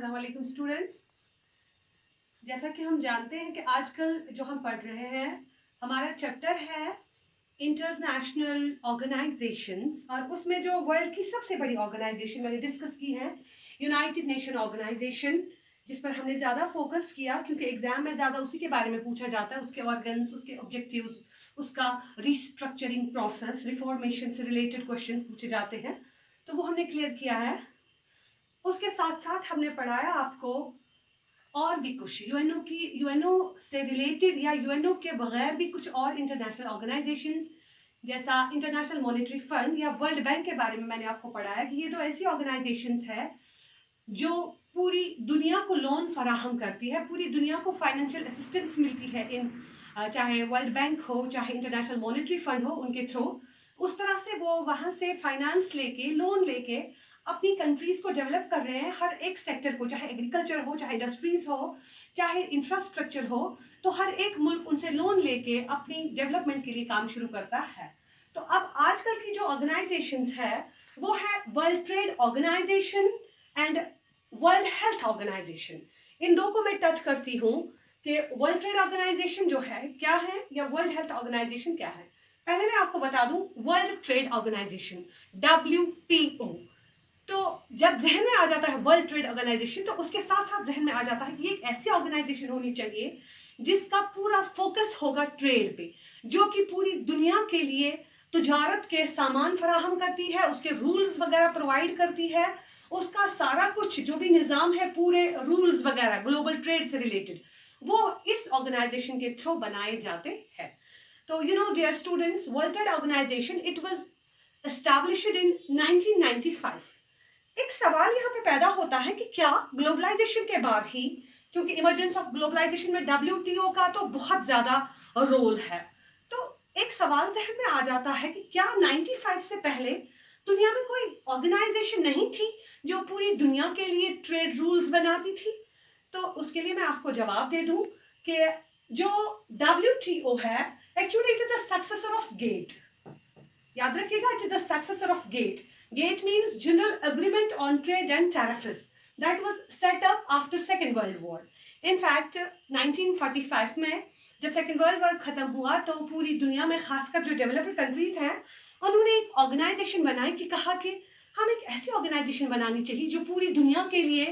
अस्सलाम वालेकुम स्टूडेंट्स। जैसा कि हम जानते हैं कि आजकल जो हम पढ़ रहे हैं हमारा चैप्टर है इंटरनेशनल ऑर्गेनाइजेशंस, और उसमें जो वर्ल्ड की सबसे बड़ी ऑर्गेनाइजेशन मैंने डिस्कस की है यूनाइटेड नेशन ऑर्गेनाइजेशन, जिस पर हमने ज़्यादा फोकस किया क्योंकि एग्जाम में ज़्यादा उसी के बारे में पूछा जाता है, उसके ऑर्गन्स, उसके ऑब्जेक्टिव्स, उसका रिस्ट्रक्चरिंग प्रोसेस, रिफॉर्मेशन से रिलेटेड क्वेश्चंस पूछे जाते हैं, तो वो हमने क्लियर किया है। उसके साथ साथ हमने पढ़ाया आपको और भी कुछ यूएनओ से रिलेटेड या यूएनओ के बगैर भी कुछ और इंटरनेशनल ऑर्गेनाइजेशंस, जैसा इंटरनेशनल मॉनेटरी फंड या वर्ल्ड बैंक के बारे में मैंने आपको पढ़ाया कि ये तो ऐसी ऑर्गेनाइजेशंस है जो पूरी दुनिया को लोन फराहम करती है, पूरी दुनिया को फाइनेंशियल असिस्टेंस मिलती है इन चाहे वर्ल्ड बैंक हो चाहे इंटरनेशनल मॉनेटरी फंड हो, उनके थ्रू उस तरह से वो वहाँ से फाइनेंस लेके लोन लेके अपनी कंट्रीज को डेवलप कर रहे हैं। हर एक सेक्टर को, चाहे एग्रीकल्चर हो, चाहे इंडस्ट्रीज हो, चाहे इंफ्रास्ट्रक्चर हो, तो हर एक मुल्क उनसे लोन लेके अपनी डेवलपमेंट के लिए काम शुरू करता है। तो अब आजकल की जो ऑर्गेनाइजेशंस है वो है world trade organisation and world health organisation. इन दो को मैं टच करती हूँ कि वर्ल्ड ट्रेड ऑर्गेनाइजेशन जो है क्या है या वर्ल्ड हेल्थ ऑर्गेनाइजेशन क्या है। पहले मैं आपको बता दूं वर्ल्ड ट्रेड ऑर्गेनाइजेशन WTO, तो जब जहन में आ जाता है वर्ल्ड ट्रेड ऑर्गेनाइजेशन तो उसके साथ साथ जहन में आ जाता है कि एक ऐसी ऑर्गेनाइजेशन होनी चाहिए जिसका पूरा फोकस होगा ट्रेड पे, जो कि पूरी दुनिया के लिए तुजारत के सामान फराहम करती है, उसके रूल्स वगैरह प्रोवाइड करती है, उसका सारा कुछ जो भी निज़ाम है, पूरे रूल्स वगैरह ग्लोबल ट्रेड से रिलेटेड, वो इस ऑर्गेनाइजेशन के थ्रू बनाए जाते हैं। तो dear students, world trade organization it was established in 1995। एक सवाल यहाँ पे पैदा होता है कि क्या ग्लोबलाइजेशन के बाद ही, क्योंकि इमरजेंस ऑफ ग्लोबलाइजेशन में WTO का तो बहुत ज्यादा रोल है, तो एक सवाल जहन में आ जाता है कि क्या 95 से पहले दुनिया में कोई ऑर्गेनाइजेशन नहीं थी जो पूरी दुनिया के लिए ट्रेड रूल्स बनाती थी। तो उसके लिए मैं आपको जवाब दे दूं कि जो WTO है actually it is the successor of GATT. याद रखिएगा, it is the successor of GATT. GATT means general agreement on trade and tariffs that was set up after second world war. In fact 1945 में जब second world war खत्म हुआ तो पूरी दुनिया में खासकर जो डेवलप्ड कंट्रीज हैं उन्होंने एक ऑर्गेनाइजेशन बनाई कि कहा कि हम एक ऐसी ऑर्गेनाइजेशन बनानी चाहिए जो पूरी दुनिया के लिए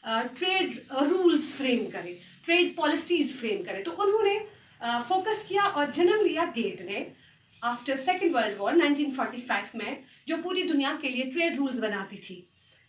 ट्रेड रूल्स फ्रेम करे, ट्रेड पॉलिसीज फ्रेम करे। तो उन्होंने फोकस किया और जन्म लिया गेट ने आफ्टर सेकेंड वर्ल्ड वॉर 1945 में, जो पूरी दुनिया के लिए ट्रेड रूल्स बनाती थी।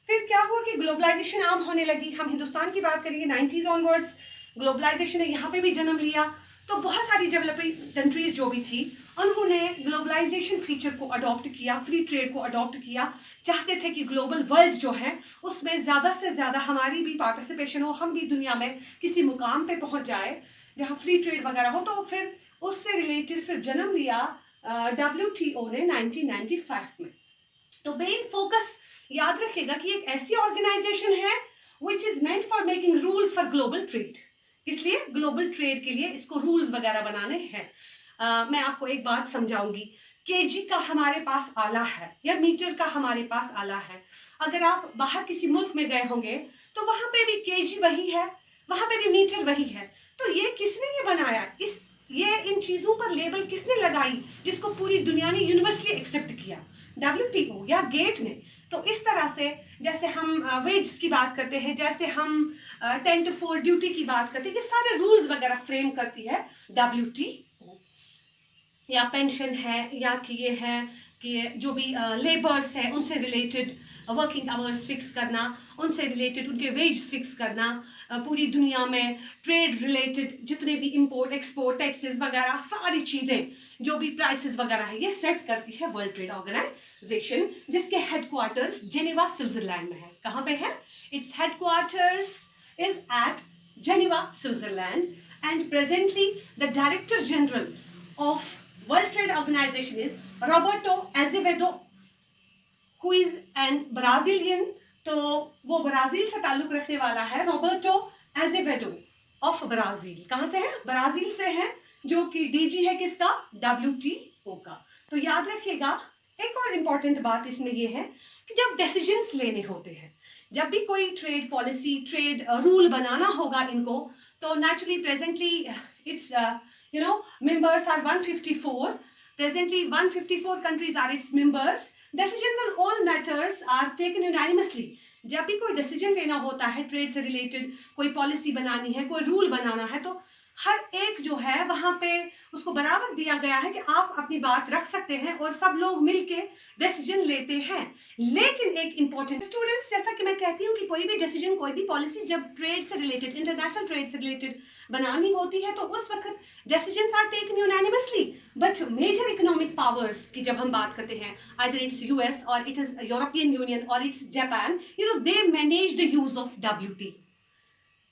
फिर क्या हुआ कि ग्लोबलाइजेशन आम होने लगी। हम हिंदुस्तान की बात करेंगे, 90s ऑनवर्ड्स ग्लोबलाइजेशन ने यहाँ पे भी जन्म लिया। तो बहुत सारी डेवलपिंग कंट्रीज जो भी थी उन्होंने ग्लोबलाइजेशन फीचर को अडॉप्ट किया, फ्री ट्रेड को अडॉप्ट किया, चाहते थे कि ग्लोबल वर्ल्ड जो है उसमें ज़्यादा से ज़्यादा हमारी भी पार्टिसिपेशन हो, हम भी दुनिया में किसी मुकाम पे पहुंच जाए जहाँ फ्री ट्रेड वगैरह हो। तो फिर उससे रिलेटेड फिर जन्म लिया WTO ने 1995 में। तो मेन फोकस याद रखिएगा कि एक ऐसी ऑर्गेनाइजेशन है which is meant for making rules for global trade, इसलिए ग्लोबल ट्रेड के लिए इसको रूल्स वगैरह बनाने हैं। मैं आपको एक बात समझाऊंगी, केजी का हमारे पास आला है या मीटर का हमारे पास आला है। अगर आप बाहर किसी मुल्क में गए होंगे तो वहां पे भी केजी वही है, वहां पे भी मीटर वही है। तो ये किसने ये बनाया, ये इन चीजों पर लेबल किसने लगाई जिसको पूरी दुनिया ने यूनिवर्सली एक्सेप्ट किया? WTO या गेट ने। तो इस तरह से जैसे हम वेज की बात करते हैं, जैसे हम 10 to 4 ड्यूटी की बात करते हैं, ये सारे रूल्स वगैरह फ्रेम करती है WTO। या पेंशन है या कि ये है कि जो भी लेबर्स है उनसे रिलेटेड वर्किंग आवर्स फिक्स करना, उनसे रिलेटेड उनके वेज फिक्स करना, पूरी दुनिया में ट्रेड रिलेटेड जितने भी इंपोर्ट एक्सपोर्ट टैक्सेस वगैरह सारी चीज़ें, जो भी प्राइसेस वगैरह है, ये सेट करती है वर्ल्ड ट्रेड ऑर्गेनाइजेशन, जिसके हेडक्वार्टर्स जेनेवा स्विट्जरलैंड में है। कहाँ पे है? It's headquarters is at Geneva Switzerland and presently the director general of World Trade Organization is Roberto Azevedo, who is an Brazilian। तो वो ब्राजील से ताल्लुक रखने वाला है, रॉबर्टो एजेवेडो ऑफ ब्राजील। कहाँ से है? ब्राजील से है, जो कि DG है किसका? WTO का। तो याद रखिएगा, एक और इम्पॉर्टेंट बात इसमें ये है कि जब डिसीजंस लेने होते हैं जब भी कोई ट्रेड पॉलिसी ट्रेड रूल बनाना होगा इनको, तो naturally presently it's members are 154. Presently 154 countries are its members. Decisions on all matters are taken unanimously. जब भी कोई डिसीजन लेना होता है ट्रेड से रिलेटेड, कोई पॉलिसी बनानी है, कोई रूल बनाना है, तो हर एक जो है वहां पे उसको बराबर दिया गया है कि आप अपनी बात रख सकते हैं और सब लोग मिलके डिसीजन लेते हैं। लेकिन एक इंपॉर्टेंट स्टूडेंट्स, जैसा कि मैं कहती हूँ कि कोई भी डिसीजन, कोई भी पॉलिसी जब ट्रेड से रिलेटेड, इंटरनेशनल ट्रेड से रिलेटेड बनानी होती है, तो उस वक्त decisions are taken unanimously. But major economic powers की जब हम बात करते हैं, आइदर इट्स यूएस और इट इज यूरोपियन यूनियन और it's Japan, they manage the use of WT.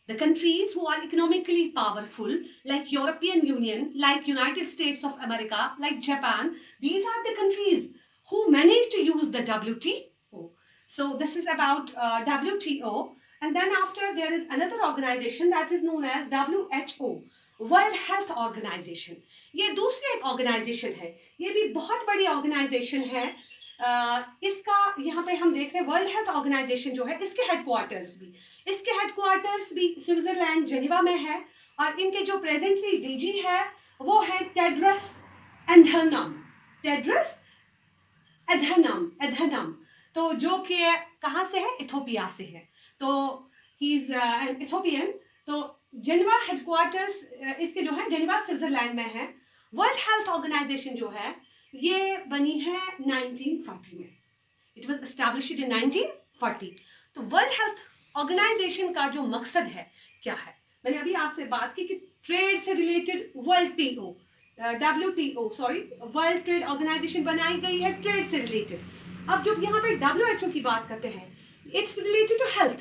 The countries who are economically powerful, like European Union, like United States of America, like Japan, these are the countries who manage to use the WTO. So this is about WTO. And then after there is another organization that is known as WHO, World Health Organization. ये दूसरी एक organization है, ये भी बहुत बड़ी organization है। इसका यहाँ पे हम देख रहे हैं वर्ल्ड हेल्थ ऑर्गेनाइजेशन जो है, इसके हेडक्वार्टर्स भी स्विट्जरलैंड जेनेवा में है, और इनके जो प्रेजेंटली डीजी है वो है टेड्रस एधनम, तो जो कि कहाँ से है, इथोपिया से है, तो ही इज एन इथोपियन। तो जेनेवा हेडक्वार्टर्स इसके जो है जेनेवा स्विट्जरलैंड में है। वर्ल्ड हेल्थ ऑर्गेनाइजेशन जो है ये बनी है 1940 में, इट वॉज एस्टैब्लिश्ड इन 1940। तो वर्ल्ड हेल्थ ऑर्गेनाइजेशन का जो मकसद है क्या है, मैंने अभी आपसे बात की कि ट्रेड से रिलेटेड वर्ल्ड ट्रेड ऑर्गेनाइजेशन बनाई गई है ट्रेड से रिलेटेड। अब जब यहाँ पे WHO की बात करते हैं, it's related to health.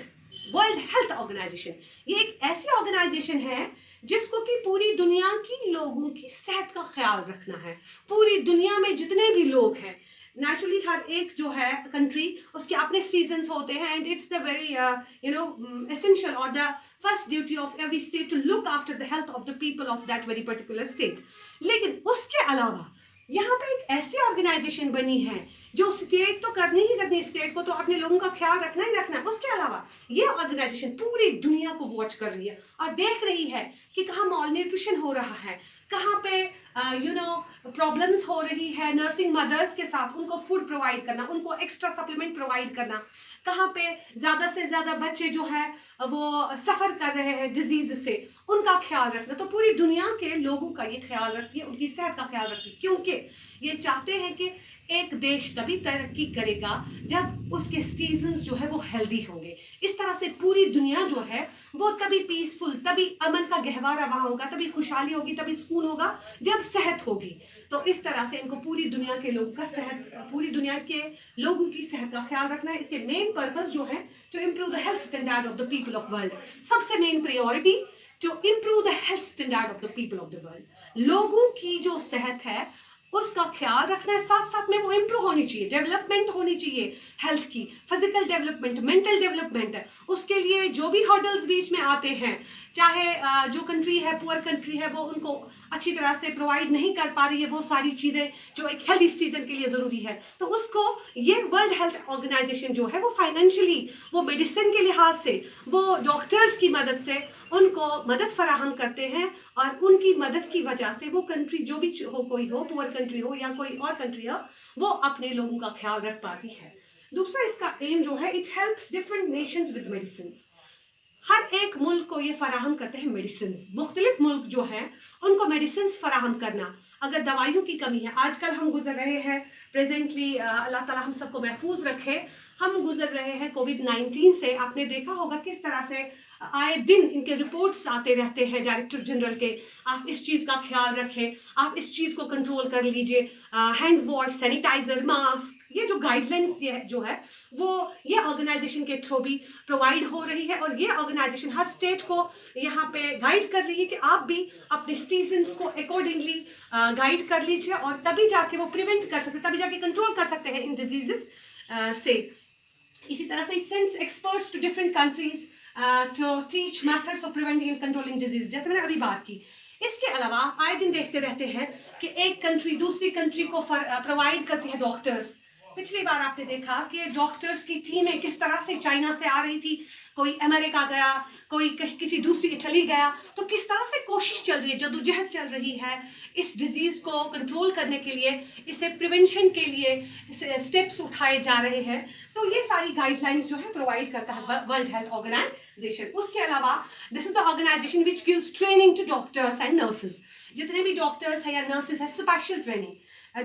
World health organization ये एक ऐसी ऑर्गेनाइजेशन है जिसको कि पूरी दुनिया की लोगों की सेहत का ख्याल रखना है। पूरी दुनिया में जितने भी लोग हैं, नेचुरली हर एक जो है कंट्री उसके अपने सीजन्स होते हैं, and it's the very essential और the first duty of every state to look after the health of the people of that very particular state. लेकिन उसके अलावा यहाँ पे एक ऐसी ऑर्गेनाइजेशन बनी है जो स्टेट तो करनी ही करनी है, स्टेट को तो अपने लोगों का ख्याल रखना ही रखना है, उसके अलावा ये ऑर्गेनाइजेशन पूरी दुनिया को वॉच कर रही है और देख रही है कि कहाँ मॉल न्यूट्रिशन हो रहा है, कहाँ पे प्रॉब्लम्स हो रही है नर्सिंग मदर्स के साथ, उनको फूड प्रोवाइड करना, उनको एक्स्ट्रा सप्लीमेंट प्रोवाइड करना, कहाँ पे ज़्यादा से ज़्यादा बच्चे जो है वो सफ़र कर रहे हैं डिजीज से, उनका ख्याल रखना। तो पूरी दुनिया के लोगों का ये ख्याल रखती है, उनकी सेहत का ख्याल रखती है, क्योंकि ये चाहते हैं कि एक देश तभी तरक्की करेगा जब उसके सिटीजन्स जो है वो हेल्दी होंगे। इस तरह से पूरी दुनिया जो है वो तभी पीसफुल, तभी अमन का गहवारा वहाँ होगा, तभी खुशहाली होगी, तभी सुकून होगा जब सेहत होगी। तो इस तरह से इनको पूरी दुनिया के लोगों का पूरी दुनिया के लोगों की सेहत का ख्याल रखना है। इसके मेन पर्पस जो है to improve the health standard of the people of world. सबसे main priority to improve the health standard of the people of the world. लोगों की जो सेहत है उसका ख्याल रखना है, साथ साथ में वो इम्प्रूव होनी चाहिए, डेवलपमेंट होनी चाहिए हेल्थ की, फिजिकल डेवलपमेंट, मेंटल डेवलपमेंट। उसके लिए जो भी हर्डल्स बीच में आते हैं, चाहे जो कंट्री है पुअर कंट्री है वो उनको अच्छी तरह से प्रोवाइड नहीं कर पा रही है वो सारी चीज़ें जो एक हेल्दी सिटीजन के लिए ज़रूरी है, तो उसको ये वर्ल्ड हेल्थ ऑर्गेनाइजेशन जो है वो फाइनेंशियली, वो मेडिसिन के लिहाज से, वो डॉक्टर्स की मदद से उनको मदद फराहम करते हैं, और उनकी मदद की वजह से वो कंट्री जो भी हो, कोई हो पुअर कंट्री हो या कोई और कंट्री हो, वो अपने लोगों का ख्याल रख पाती है। दूसरा इसका एम जो है, it helps different nations with medicine. हर एक मुल्क को ये फराहम करते हैं मेडिसिन। मुख्तलिफ मुल्क जो हैं उनको मेडिसिन फराहम करना, अगर दवाइयों की कमी है, आजकल हम गुजर रहे हैं प्रेजेंटली, अल्लाह ताला हम सबको महफूज रखे, हम गुजर रहे हैं कोविड-19 से। आपने देखा होगा किस तरह से आए दिन इनके रिपोर्ट्स आते रहते हैं डायरेक्टर जनरल के, आप इस चीज़ का ख्याल रखें, आप इस चीज़ को कंट्रोल कर लीजिए, हैंड वॉश, सैनिटाइज़र, मास्क, ये जो गाइडलाइंस जो है वो ये ऑर्गेनाइजेशन के थ्रू भी प्रोवाइड हो रही है, और ये ऑर्गेनाइजेशन हर स्टेट को यहाँ पे गाइड कर रही है कि आप भी अपने सिटीजन्स को अकॉर्डिंगली गाइड कर लीजिए, और तभी जाके वो प्रिवेंट कर सकते, तभी जाके कंट्रोल कर सकते हैं इन डिजीजेस से। इसी तरह से it sends experts to different countries to teach methods of preventing and controlling disease, जैसे मैंने अभी बात की। इसके अलावा आए दिन देखते रहते हैं कि एक कंट्री दूसरी कंट्री को प्रोवाइड करती है डॉक्टर्स, पिछली बार आपने देखा कि डॉक्टर्स की टीमें किस तरह से चाइना से आ रही थी, कोई अमेरिका गया, कोई किसी दूसरी इटली गया, तो किस तरह से कोशिश चल रही है, जद्दोजहद चल रही है इस डिजीज़ को कंट्रोल करने के लिए, इसे प्रिवेंशन के लिए स्टेप्स उठाए जा रहे हैं। तो ये सारी गाइडलाइंस जो है प्रोवाइड करता है वर्ल्ड हेल्थ ऑर्गेनाइजेशन। उसके अलावा this is the organization which gives training to doctors and nurses. जितने भी डॉक्टर्स हैं या नर्सेज है, स्पेशल ट्रेनिंग।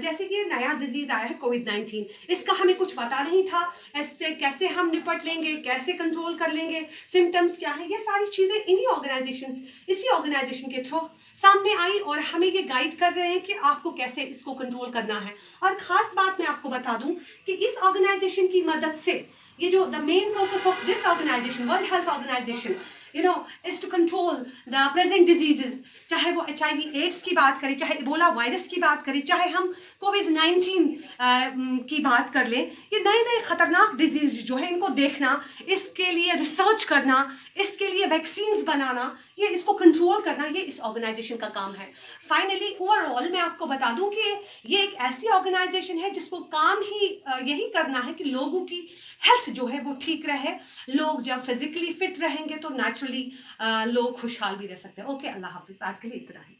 जैसे कि नया डिजीज आया है कोविड-19, इसका हमें कुछ पता नहीं था, इससे कैसे हम निपट लेंगे, कैसे कंट्रोल कर लेंगे, सिम्टम्स क्या है, ये सारी चीज़ें इसी ऑर्गेनाइजेशन के थ्रू सामने आई और हमें ये गाइड कर रहे हैं कि आपको कैसे इसको कंट्रोल करना है। और ख़ास बात मैं आपको बता दूं कि इस ऑर्गेनाइजेशन की मदद से ये जो the main focus of this organization, world health organization, is to control the present diseases, चाहे वो HIV एड्स की बात करें, चाहे इबोला वायरस की बात करें, चाहे हम कोविड-19 की बात कर लें, ये नए नए ख़तरनाक डिजीज़ जो है इनको देखना, इसके लिए रिसर्च करना, इसके लिए वैक्सीन्स बनाना, ये इसको कंट्रोल करना, ये इस ऑर्गेनाइजेशन का काम है। फाइनली ओवरऑल मैं आपको बता दूं कि ये एक ऐसी ऑर्गेनाइजेशन है जिसको काम ही यही करना है कि लोगों की हेल्थ जो है वो ठीक रहे। लोग जब फिजिकली फिट रहेंगे तो नेचुरली लोग खुशहाल भी रह सकते हैं। ओके, अल्लाह हाफिज़। आज के लिए इतना ही।